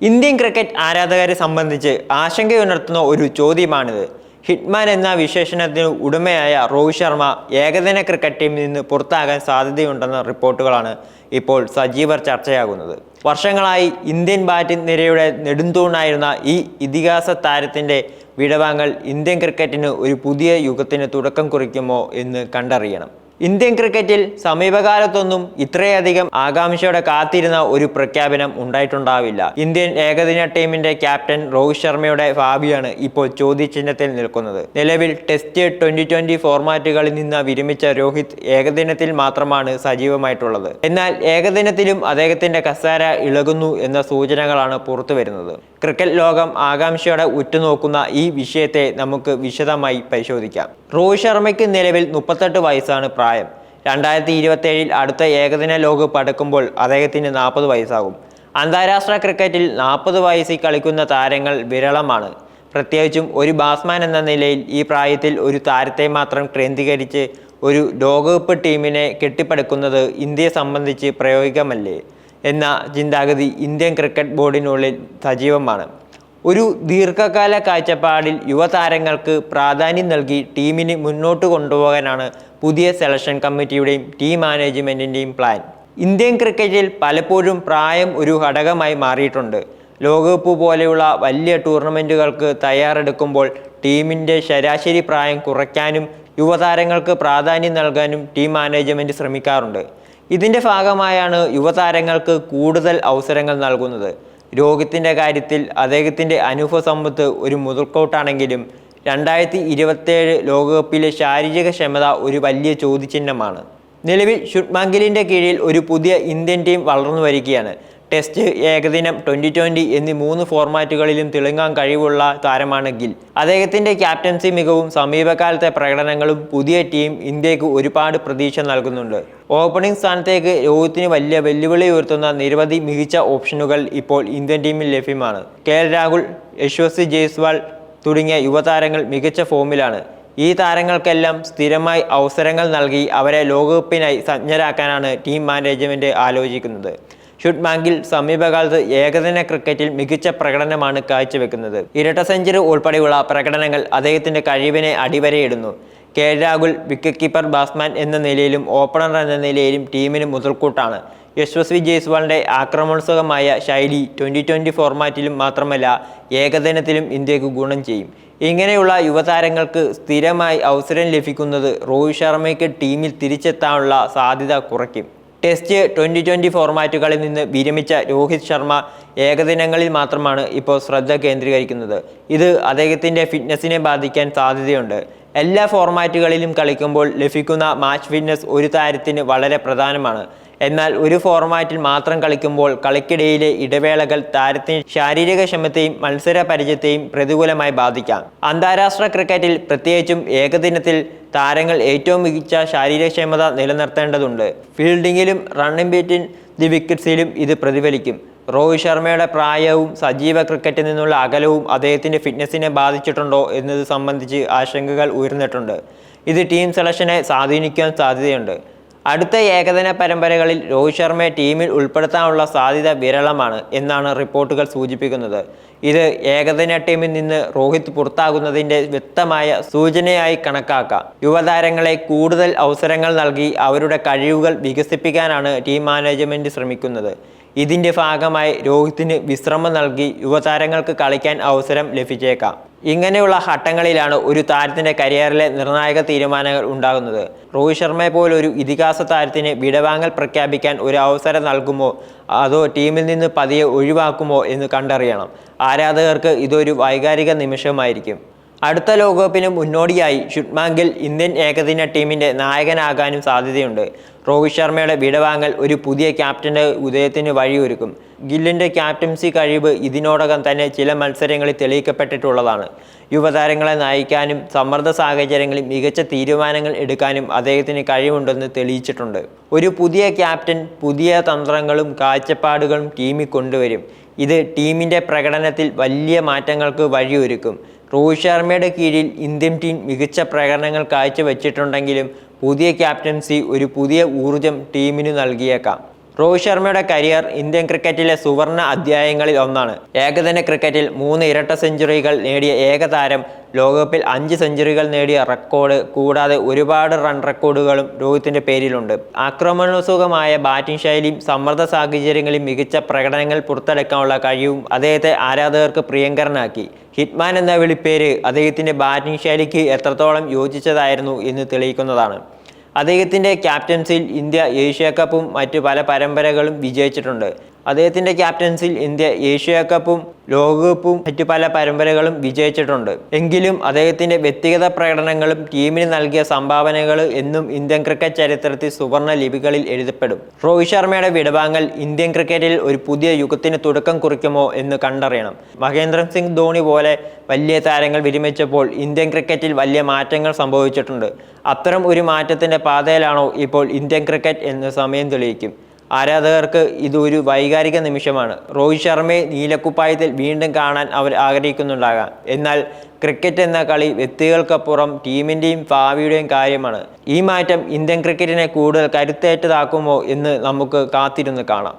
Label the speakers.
Speaker 1: Indian cricket ആരാധകരെ സംബന്ധിച്ച് ആശങ്കയുണർത്തുന്ന ഒരു ചോദ്യമാണിത്. ഹിറ്റ്മാൻ എന്ന വിശേഷണത്തിന് ഉടമയായ രോഹിത് ശർമ്മ ഏകദിന ക്രിക്കറ്റ് ടീമിൽ നിന്ന് പുറത്താകാൻ സാധ്യതയുണ്ടെന്ന റിപ്പോർട്ടുകളാണ് ഇപ്പോൾ സജീവ ചർച്ചയാകുന്നത്. വർഷങ്ങളായി ഇന്ത്യൻ ബാറ്റിംഗ് നിരയുടെ നെടുന്തൂണായിരുന്ന ഈ ഇതിഹാസ താരത്തിൻ്റെ വിടവാങ്ങൽ ഇന്ത്യൻ ക്രിക്കറ്റിന് ഒരു പുതിയ യുഗത്തിന് തുടക്കം കുറിക്കുമോ എന്ന് കണ്ടറിയണം. ഇന്ത്യൻ ക്രിക്കറ്റിൽ സമീപകാലത്തൊന്നും ഇത്രയധികം ആകാംക്ഷയോടെ കാത്തിരുന്ന ഒരു പ്രഖ്യാപനം ഉണ്ടായിട്ടുണ്ടാവില്ല. ഇന്ത്യൻ ഏകദിന ടീമിന്റെ ക്യാപ്റ്റൻ രോഹിത് ശർമ്മയുടെ ഭാവിയാണ് ഇപ്പോൾ ചോദ്യചിഹ്നത്തിൽ നിൽക്കുന്നത്. നിലവിൽ ടെസ്റ്റ്, ട്വന്റി ഫോർമാറ്റുകളിൽ നിന്ന് വിരമിച്ച രോഹിത് ഏകദിനത്തിൽ മാത്രമാണ് സജീവമായിട്ടുള്ളത്. എന്നാൽ ഏകദിനത്തിലും അദ്ദേഹത്തിന്റെ കസേര ഇളകുന്നു എന്ന സൂചനകളാണ് പുറത്തുവരുന്നത്. ക്രിക്കറ്റ് ലോകം ആകാംക്ഷയോടെ ഉറ്റുനോക്കുന്ന ഈ വിഷയത്തെ നമുക്ക് വിശദമായി പരിശോധിക്കാം. രോഹിത് ശർമ്മയ്ക്ക് നിലവിൽ 38 വയസ്സാണ് പ്രായം. 2027 അടുത്ത ഏകദിന ലോകകപ്പ് അടുക്കുമ്പോൾ അദ്ദേഹത്തിന് 40 വയസ്സാകും. അന്താരാഷ്ട്ര ക്രിക്കറ്റിൽ 40 വയസ്സിൽ കളിക്കുന്ന താരങ്ങൾ വിരളമാണ്. പ്രത്യേകിച്ചും ഒരു ബാറ്റ്സ്മാൻ എന്ന നിലയിൽ ഈ പ്രായത്തിൽ ഒരു താരത്തെ മാത്രം കേന്ദ്രീകരിച്ച് ഒരു ലോകകപ്പ് ടീമിനെ കെട്ടിപ്പടുക്കുന്നത് ഇന്ത്യയെ സംബന്ധിച്ച് പ്രായോഗികമല്ലേ എന്ന ചിന്താഗതി ഇന്ത്യൻ ക്രിക്കറ്റ് ബോർഡിനുള്ളിൽ സജീവമാണ്. ഒരു ദീർഘകാല കാഴ്ചപ്പാടിൽ യുവതാരങ്ങൾക്ക് പ്രാധാന്യം നൽകി ടീമിന് മുന്നോട്ട് കൊണ്ടുപോകാനാണ് പുതിയ സെലക്ഷൻ കമ്മിറ്റിയുടെയും ടീം മാനേജ്മെൻറ്റിൻ്റെയും പ്ലാൻ. ഇന്ത്യൻ ക്രിക്കറ്റിൽ പലപ്പോഴും പ്രായം ഒരു ഘടകമായി മാറിയിട്ടുണ്ട്. ലോകകപ്പ് പോലെയുള്ള വലിയ ടൂർണമെൻറ്റുകൾക്ക് തയ്യാറെടുക്കുമ്പോൾ ടീമിൻ്റെ ശരാശരി പ്രായം കുറയ്ക്കാനും യുവതാരങ്ങൾക്ക് പ്രാധാന്യം നൽകാനും ടീം മാനേജ്മെൻറ്റ് ശ്രമിക്കാറുണ്ട്. ഇതിൻ്റെ ഭാഗമായാണ് യുവതാരങ്ങൾക്ക് കൂടുതൽ അവസരങ്ങൾ നൽകുന്നത്. രോഹിത്തിൻ്റെ കാര്യത്തിൽ അദ്ദേഹത്തിൻ്റെ അനുഭവ സമ്പത്ത് ഒരു മുതൽക്കോട്ടാണെങ്കിലും 2027 ലോകകപ്പിലെ ശാരീരിക ക്ഷമത ഒരു വലിയ ചോദ്യചിഹ്നമാണ്. നിലവിൽ ശുഭ്മാൻ ഗില്ലിൻ്റെ കീഴിൽ ഒരു പുതിയ ഇന്ത്യൻ ടീം വളർന്നു വരികയാണ്. ടെസ്റ്റ്, ഏകദിനം, ട്വന്റി എന്നീ 3 ഫോർമാറ്റുകളിലും തിളങ്ങാൻ കഴിവുള്ള താരമാണ് ഗിൽ. അദ്ദേഹത്തിൻ്റെ ക്യാപ്റ്റൻസി മികവും സമീപകാലത്തെ പ്രകടനങ്ങളും പുതിയ ടീം ഇന്ത്യക്ക് ഒരുപാട് പ്രതീക്ഷ നൽകുന്നുണ്ട്. ഓപ്പണിംഗ് സ്ഥാനത്തേക്ക് രോഹിത്തിന് വലിയ വെല്ലുവിളി ഉയർത്തുന്ന നിരവധി മികച്ച ഓപ്ഷനുകൾ ഇപ്പോൾ ഇന്ത്യൻ ടീമിൽ ലഭ്യമാണ്. KL രാഹുൽ, യശസ്വി ജയ്സ്വാൾ തുടങ്ങിയ യുവതാരങ്ങൾ മികച്ച ഫോമിലാണ്. ഈ താരങ്ങൾക്കെല്ലാം സ്ഥിരമായി അവസരങ്ങൾ നൽകി അവരെ ലോകകപ്പിനായി സജ്ജരാക്കാനാണ് ടീം മാനേജ്മെൻറ്റ് ആലോചിക്കുന്നത്. ശുഭ്മാൻ ഗിൽ സമീപകാലത്ത് ഏകദിന ക്രിക്കറ്റിൽ മികച്ച പ്രകടനമാണ് കാഴ്ചവെക്കുന്നത്. ഇരട്ട സെഞ്ചുറി ഉൾപ്പെടെയുള്ള പ്രകടനങ്ങൾ അദ്ദേഹത്തിൻ്റെ കഴിവിനെ അടിവരയിടുന്നു. KL Rahul wicket keeper, batsman എന്ന നിലയിലും ഓപ്പണർ എന്ന നിലയിലും ടീമിന് മുതൽക്കൂട്ടാണ്. യശസ്വി ജയ്സ്വാളിൻ്റെ ആക്രമണോത്സുകമായ ശൈലി ട്വന്റി ഫോർമാറ്റിലും മാത്രമല്ല ഏകദിനത്തിലും ഇന്ത്യക്ക് ഗുണം ചെയ്യും. ഇങ്ങനെയുള്ള യുവതാരങ്ങൾക്ക് സ്ഥിരമായി അവസരം ലഭിക്കുന്നത് രോഹിത് ശർമ്മയ്ക്ക് ടീമിൽ തിരിച്ചെത്താനുള്ള സാധ്യത കുറയ്ക്കും. ടെസ്റ്റ്, ട്വന്റി ഫോർമാറ്റുകളിൽ നിന്ന് വിരമിച്ച രോഹിത് ശർമ്മ ഏകദിനങ്ങളിൽ മാത്രമാണ് ഇപ്പോൾ ശ്രദ്ധ കേന്ദ്രീകരിക്കുന്നത്. ഇത് അദ്ദേഹത്തിൻ്റെ ഫിറ്റ്നസിനെ ബാധിക്കാൻ സാധ്യതയുണ്ട്. എല്ലാ ഫോർമാറ്റുകളിലും കളിക്കുമ്പോൾ ലഭിക്കുന്ന മാച്ച് ഫിറ്റ്നസ് ഒരു താരത്തിന് വളരെ പ്രധാനമാണ്. എന്നാൽ ഒരു ഫോർമാറ്റിൽ മാത്രം കളിക്കുമ്പോൾ കളിക്കിടയിലെ ഇടവേളകൾ താരത്തിന് ശാരീരിക ക്ഷമതയും മത്സര പരിചയത്തെയും പ്രതികൂലമായി ബാധിക്കാം. അന്താരാഷ്ട്ര ക്രിക്കറ്റിൽ പ്രത്യേകിച്ചും ഏകദിനത്തിൽ താരങ്ങൾ ഏറ്റവും മികച്ച ശാരീരികക്ഷമത നിലനിർത്തേണ്ടതുണ്ട്. ഫീൽഡിങ്ങിലും റണ്ണിംഗ് ബീറ്റ്വീൻ ദി വിക്കറ്റ്സിലും ഇത് പ്രതിഫലിക്കും. രോഹിത് ശർമ്മയുടെ പ്രായവും സജീവ ക്രിക്കറ്റിൽ നിന്നുള്ള അകലവും അദ്ദേഹത്തിൻ്റെ ഫിറ്റ്നസിനെ ബാധിച്ചിട്ടുണ്ടോ എന്നത് സംബന്ധിച്ച് ആശങ്കകൾ ഉയർന്നിട്ടുണ്ട്. ഇത് ടീം സെലക്ഷനെ സ്വാധീനിക്കാൻ സാധ്യതയുണ്ട്. അടുത്ത ഏകദിന പരമ്പരകളിൽ രോഹിത് ശർമ്മയെ ടീമിൽ ഉൾപ്പെടുത്താനുള്ള സാധ്യത വിരളമാണ് എന്നാണ് റിപ്പോർട്ടുകൾ സൂചിപ്പിക്കുന്നത്. ഇത് ഏകദിന ടീമിൽ നിന്ന് രോഹിത് പുറത്താകുന്നതിൻ്റെ വ്യക്തമായ സൂചനയായി കണക്കാക്കാം. യുവതാരങ്ങളെ കൂടുതൽ അവസരങ്ങൾ നൽകി അവരുടെ കഴിവുകൾ വികസിപ്പിക്കാനാണ് ടീം മാനേജ്മെൻറ്റ് ശ്രമിക്കുന്നത്. ഇതിൻ്റെ ഭാഗമായി രോഹിത്തിന് വിശ്രമം നൽകി യുവതാരങ്ങൾക്ക് കളിക്കാൻ അവസരം ലഭിച്ചേക്കാം. ഇങ്ങനെയുള്ള ഘട്ടങ്ങളിലാണ് ഒരു താരത്തിൻ്റെ കരിയറിലെ നിർണായക തീരുമാനങ്ങൾ ഉണ്ടാകുന്നത്. രോഹിത് ശർമ്മയെ പോലൊരു ഇതിഹാസ താരത്തിന് വിടവാങ്ങൽ പ്രഖ്യാപിക്കാൻ ഒരു അവസരം നൽകുമോ അതോ ടീമിൽ നിന്ന് പതിയെ ഒഴിവാക്കുമോ എന്ന് കണ്ടറിയണം. ആരാധകർക്ക് ഇതൊരു വൈകാരിക നിമിഷമായിരിക്കും. അടുത്ത ലോകകപ്പിന് മുന്നോടിയായി ശുഭ്മാൻ ഗിൽ ഇന്ത്യൻ ഏകദിന ടീമിൻ്റെ നായകനാകാനും സാധ്യതയുണ്ട്. രോഹിത് ശർമ്മയുടെ വിടവാങ്ങൽ ഒരു പുതിയ ക്യാപ്റ്റൻ്റെ ഉദയത്തിന് വഴിയൊരുക്കും. ഗില്ലിൻ്റെ ക്യാപ്റ്റൻസി കഴിവ് ഇതിനോടകം തന്നെ ചില മത്സരങ്ങളിൽ തെളിയിക്കപ്പെട്ടിട്ടുള്ളതാണ്. യുവതാരങ്ങളെ നയിക്കാനും സമ്മർദ്ദ സാഹചര്യങ്ങളിൽ മികച്ച തീരുമാനങ്ങൾ എടുക്കാനും അദ്ദേഹത്തിന് കഴിവുണ്ടെന്ന് തെളിയിച്ചിട്ടുണ്ട്. ഒരു പുതിയ ക്യാപ്റ്റൻ പുതിയ തന്ത്രങ്ങളും കാഴ്ചപ്പാടുകളും ടീമിൽ കൊണ്ടുവരും. ഇത് ടീമിൻ്റെ പ്രകടനത്തിൽ വലിയ മാറ്റങ്ങൾക്ക് വഴിയൊരുക്കും. രോഹിത് ശർമ്മയുടെ കീഴിൽ ഇന്ത്യൻ ടീം മികച്ച പ്രകടനങ്ങൾ കാഴ്ചവെച്ചിട്ടുണ്ടെങ്കിലും പുതിയ ക്യാപ്റ്റൻസി ഒരു പുതിയ ഊർജം ടീമിന് നൽകിയേക്കാം. രോഹിത് ശർമ്മയുടെ കരിയർ ഇന്ത്യൻ ക്രിക്കറ്റിലെ സുവർണ അധ്യായങ്ങളിൽ ഒന്നാണ്. ഏകദിന ക്രിക്കറ്റിൽ 3 ഇരട്ട സെഞ്ചുറികൾ നേടിയ ഏക താരം, ലോകകപ്പിൽ 5 സെഞ്ചുറികൾ നേടിയ റെക്കോർഡ്, കൂടാതെ ഒരുപാട് റൺ റെക്കോർഡുകളും രോഹിത്തിന്റെ പേരിലുണ്ട്. ആക്രമണോത്സുകമായ ബാറ്റിംഗ് ശൈലിയും സമ്മർദ്ദ സാഹചര്യങ്ങളിൽ മികച്ച പ്രകടനങ്ങൾ പുറത്തെടുക്കാനുള്ള കഴിവും അദ്ദേഹത്തെ ആരാധകർക്ക് പ്രിയങ്കരനാക്കി. ഹിറ്റ്മാൻ എന്ന വിളിപ്പേര് അദ്ദേഹത്തിന്റെ ബാറ്റിംഗ് ശൈലിക്ക് എത്രത്തോളം യോജിച്ചതായിരുന്നു എന്ന് തെളിയിക്കുന്നതാണ്. അദ്ദേഹത്തിൻ്റെ ക്യാപ്റ്റൻസിയിൽ ഇന്ത്യ ഏഷ്യ കപ്പും മറ്റു പല പരമ്പരകളും വിജയിച്ചിട്ടുണ്ട്. അദ്ദേഹത്തിൻ്റെ ക്യാപ്റ്റൻസിയിൽ ഇന്ത്യ ഏഷ്യ കപ്പും ലോകകപ്പും മറ്റു പല പരമ്പരകളും വിജയിച്ചിട്ടുണ്ട്. എങ്കിലും അദ്ദേഹത്തിൻ്റെ വ്യക്തിഗത പ്രകടനങ്ങളും ടീമിന് നൽകിയ സംഭാവനകൾ എന്നും ഇന്ത്യൻ ക്രിക്കറ്റ് ചരിത്രത്തിൽ സുവർണ ലിപികളിൽ എഴുതപ്പെടും. രോഹിത് ശർമ്മയുടെ വിടവാങ്ങൽ ഇന്ത്യൻ ക്രിക്കറ്റിൽ ഒരു പുതിയ യുഗത്തിന് തുടക്കം കുറിക്കുമോ എന്ന് കണ്ടറിയണം. മഹേന്ദ്ര സിംഗ് ധോണി പോലെ വലിയ താരങ്ങൾ വിരമിച്ചപ്പോൾ ഇന്ത്യൻ ക്രിക്കറ്റിൽ വലിയ മാറ്റങ്ങൾ സംഭവിച്ചിട്ടുണ്ട്. അത്തരം ഒരു മാറ്റത്തിൻ്റെ പാതയിലാണോ ഇപ്പോൾ ഇന്ത്യൻ ക്രിക്കറ്റ് എന്ന് സമയം തെളിയിക്കും. ആരാധകർക്ക് ഇതൊരു വൈകാരിക നിമിഷമാണ്. രോഹിത് ശർമ്മയെ നീലക്കുപ്പായത്തിൽ വീണ്ടും കാണാൻ അവർ ആഗ്രഹിക്കുന്നുണ്ടാകാം. എന്നാൽ ക്രിക്കറ്റ് എന്ന കളി വ്യക്തികൾക്കപ്പുറം ടീമിൻ്റെയും ഭാവിയുടെയും കാര്യമാണ്. ഈ മാറ്റം ഇന്ത്യൻ ക്രിക്കറ്റിനെ കൂടുതൽ കരുത്തേറ്റതാക്കുമോ എന്ന് നമുക്ക് കാത്തിരുന്ന് കാണാം.